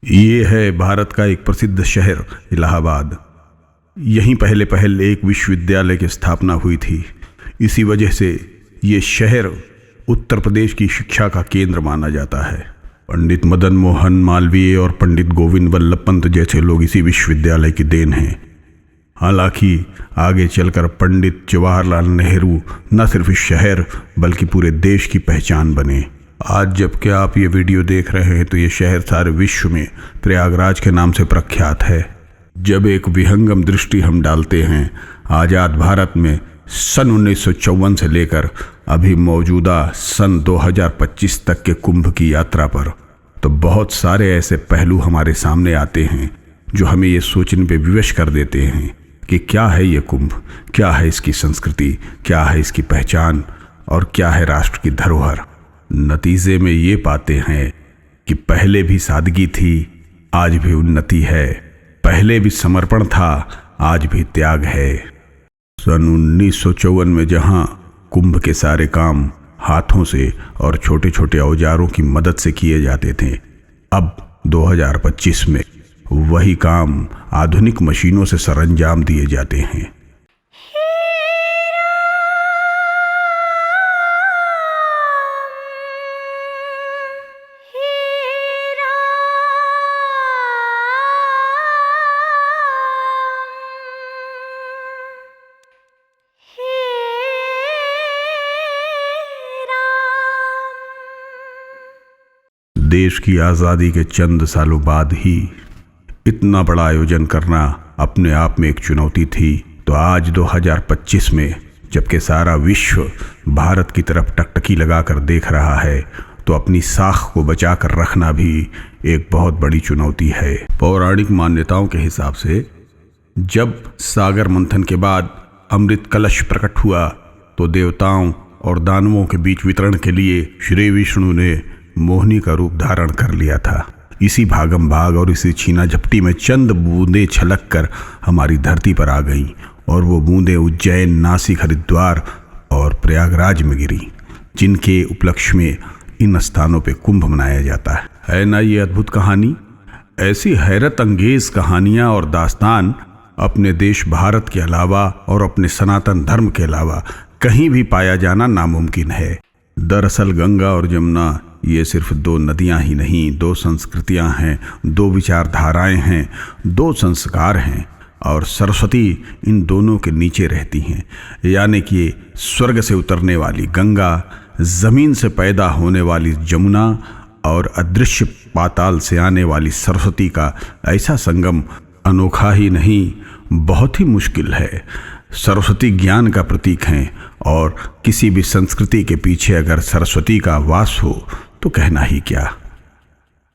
ये है भारत का एक प्रसिद्ध शहर इलाहाबाद। यहीं पहले एक विश्वविद्यालय की स्थापना हुई थी। इसी वजह से ये शहर उत्तर प्रदेश की शिक्षा का केंद्र माना जाता है। पंडित मदन मोहन मालवीय और पंडित गोविंद वल्लभ पंत जैसे लोग इसी विश्वविद्यालय की देन हैं। हालांकि आगे चलकर पंडित जवाहरलाल नेहरू न सिर्फ इस शहर बल्कि पूरे देश की पहचान बने। आज जबकि आप ये वीडियो देख रहे हैं तो ये शहर सारे विश्व में प्रयागराज के नाम से प्रख्यात है। जब एक विहंगम दृष्टि हम डालते हैं आज़ाद भारत में सन 1954 से लेकर अभी मौजूदा सन 2025 तक के कुंभ की यात्रा पर, तो बहुत सारे ऐसे पहलू हमारे सामने आते हैं जो हमें ये सोचने पे विवश कर देते हैं कि क्या है ये कुंभ, क्या है इसकी संस्कृति, क्या है इसकी पहचान और क्या है राष्ट्र की धरोहर। नतीजे में ये पाते हैं कि पहले भी सादगी थी, आज भी उन्नति है। पहले भी समर्पण था, आज भी त्याग है। सन 1954 में जहां कुंभ के सारे काम हाथों से और छोटे छोटे औजारों की मदद से किए जाते थे, अब 2025 में वही काम आधुनिक मशीनों से सरंजाम दिए जाते हैं। देश की आज़ादी के चंद सालों बाद ही इतना बड़ा आयोजन करना अपने आप में एक चुनौती थी। तो आज 2025 में जबकि सारा विश्व भारत की तरफ टकटकी लगाकर देख रहा है, तो अपनी साख को बचाकर रखना भी एक बहुत बड़ी चुनौती है। पौराणिक मान्यताओं के हिसाब से जब सागर मंथन के बाद अमृत कलश प्रकट हुआ तो देवताओं और दानवों के बीच वितरण के लिए श्री विष्णु ने मोहिनी का रूप धारण कर लिया था। इसी भागम भाग और इसी छीना झपटी में चंद बूंदें छलक कर हमारी धरती पर आ गईं और वो बूंदें उज्जैन, नासिक, हरिद्वार और प्रयागराज में गिरी, जिनके उपलक्ष्य में इन स्थानों पे कुंभ मनाया जाता है ना ये अद्भुत कहानी। ऐसी हैरत अंगेज कहानियाँ और दास्तान अपने देश भारत के अलावा और अपने सनातन धर्म के अलावा कहीं भी पाया जाना नामुमकिन है। दरअसल गंगा और जमुना ये सिर्फ दो नदियां ही नहीं, दो संस्कृतियां हैं, दो विचारधाराएं हैं, दो संस्कार हैं और सरस्वती इन दोनों के नीचे रहती हैं। यानी कि स्वर्ग से उतरने वाली गंगा, ज़मीन से पैदा होने वाली जमुना और अदृश्य पाताल से आने वाली सरस्वती का ऐसा संगम अनोखा ही नहीं, बहुत ही मुश्किल है। सरस्वती ज्ञान का प्रतीक हैं और किसी भी संस्कृति के पीछे अगर सरस्वती का वास हो तो कहना ही क्या।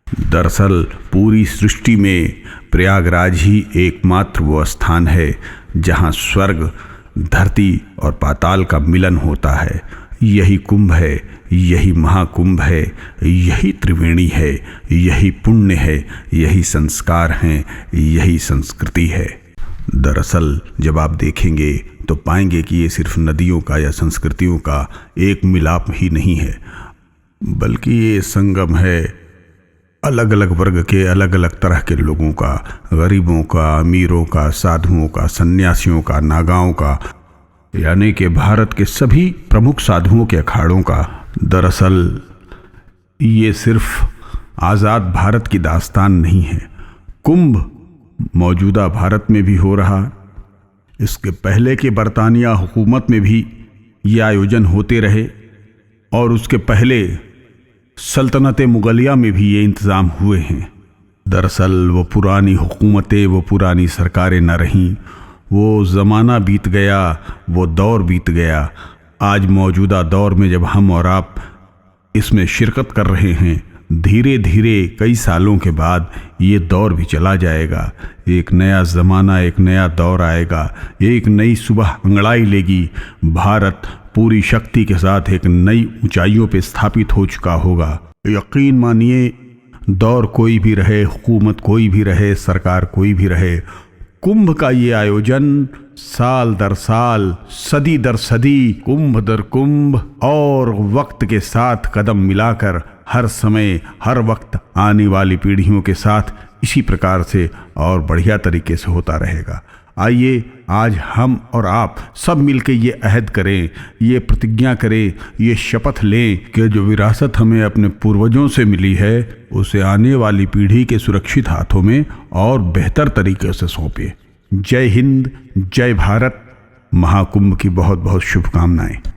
दरअसल पूरी सृष्टि में प्रयागराज ही एकमात्र वो स्थान है जहां स्वर्ग, धरती और पाताल का मिलन होता है। यही कुंभ है, यही महाकुंभ है, यही त्रिवेणी है, यही पुण्य है, यही संस्कार हैं, यही संस्कृति है। दरअसल जब आप देखेंगे तो पाएंगे कि ये सिर्फ नदियों का या संस्कृतियों का एक मिलाप ही नहीं है, बल्कि ये संगम है अलग अलग वर्ग के, अलग अलग तरह के लोगों का, गरीबों का, अमीरों का, साधुओं का, सन्यासियों का, नागाओं का, यानी कि भारत के सभी प्रमुख साधुओं के अखाड़ों का। दरअसल ये सिर्फ आज़ाद भारत की दास्तान नहीं है। कुंभ मौजूदा भारत में भी हो रहा, इसके पहले के बरतानिया हुकूमत में भी ये आयोजन होते रहे और उसके पहले सल्तनत मुगलिया में भी ये इंतज़ाम हुए हैं। दरअसल वो पुरानी हुकूमतें, वो पुरानी सरकारें न रहीं, वो ज़माना बीत गया, वो दौर बीत गया। आज मौजूदा दौर में जब हम और आप इसमें शिरकत कर रहे हैं, धीरे धीरे कई सालों के बाद ये दौर भी चला जाएगा। एक नया ज़माना, एक नया दौर आएगा, एक नई सुबह अंगड़ाई लेगी। भारत पूरी शक्ति के साथ एक नई ऊंचाइयों पे स्थापित हो चुका होगा। यकीन मानिए, दौर कोई भी रहे, हुकूमत कोई भी रहे, सरकार कोई भी रहे, कुंभ का ये आयोजन साल दर साल, सदी दर सदी, कुंभ दर कुंभ और वक्त के साथ कदम मिलाकर हर समय हर वक्त आने वाली पीढ़ियों के साथ इसी प्रकार से और बढ़िया तरीके से होता रहेगा। आइए आज हम और आप सब मिलकर ये अहद करें, ये प्रतिज्ञा करें, ये शपथ लें कि जो विरासत हमें अपने पूर्वजों से मिली है उसे आने वाली पीढ़ी के सुरक्षित हाथों में और बेहतर तरीके से सौंपें। जय हिंद, जय भारत। महाकुंभ की बहुत बहुत शुभकामनाएं।